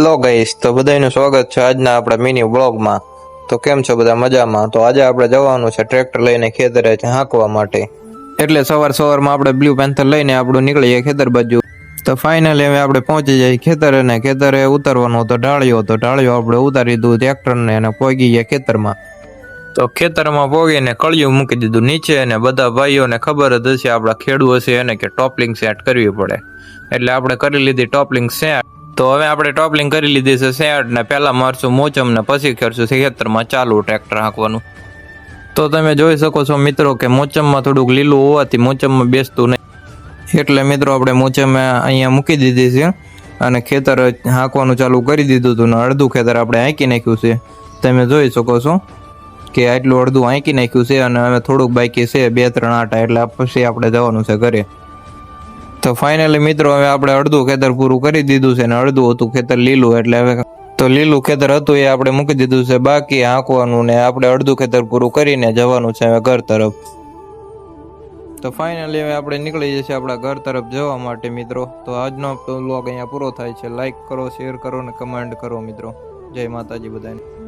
Hello guys, તો બધાનું સ્વાગત છે આજના આપણા મિની વ્લોગમાં। તો કેમ છો બધા મજામાં? તો આજે આપણે જવાનું છે ટ્રેક્ટર લઈને ખેતરે હાંકવા માટે। એટલે સવારમાં આપણે બ્લુ પેન્થર લઈને આપણું નીકળીએ ખેતર બાજુ। તો ફાઇનલી હવે આપણે પહોંચી જઈએ ખેતરે ને ખેતરે ઉતારવાનો તો ઢાળ્યો આપણે ઉતારી દીધું ટ્રેક્ટરને અને પહોંચી ગયા ખેતરમાં। તો ખેતરમાં પોગીને કળિયું મૂકી દીધું નીચે અને બધા ભાઈઓને ખબર જ હશે આપણા ખેડૂત હશે એને કે ટોપલિંગ સેટ કરવી પડે, એટલે આપણે કરી લીધી ટોપલિંગ સેટ। તો હવે આપણે ટોપલિંગ કરી લીધી છે સેટ ને પહેલા મારશું મોચમ ને પછી કરશું ખેતરમાં ચાલુ ટ્રેક્ટર હાંકવાનું। તો તમે જોઈ શકો છો મિત્રો કે મોચમમાં થોડુંક લીલું હોવાથી મોચમમાં બેસતું નહીં, એટલે મિત્રો આપણે મોચમ અહીંયા મૂકી દીધી છે અને ખેતર હાંકવાનું ચાલુ કરી દીધું હતું ને અડધું ખેતર આપણે હાંકી નાખ્યું છે। તમે જોઈ શકો છો કે આટલું અડધું હાંકી નાખ્યું છે અને હવે થોડુંક બાકી છે 2-3 આટા, એટલે પછી આપણે જવાનું છે ઘરે। તો ફાઇનલી મિત્રો હવે આપણે અડધું ખેતર પૂરું કરી દીધું છે ને અડધું હતું ખેતર લીલું, એટલે હવે તો લીલું ખેતર હતું એ આપણે મૂકી દીધું છે બાકી હાંકવાનું ને આપણે અડધું ખેતર પૂરું કરીને જવાનું છે હવે ઘર તરફ। તો ફાઇનલી હવે આપણે નીકળી જઈએ આપણા ઘર તરફ જવા માટે મિત્રો। તો આજનો વ્લોગ અહીંયા પૂરો થાય છે। લાઈક કરો, શેર કરો ને કમેન્ટ કરો મિત્રો। જય માતાજી બધાને।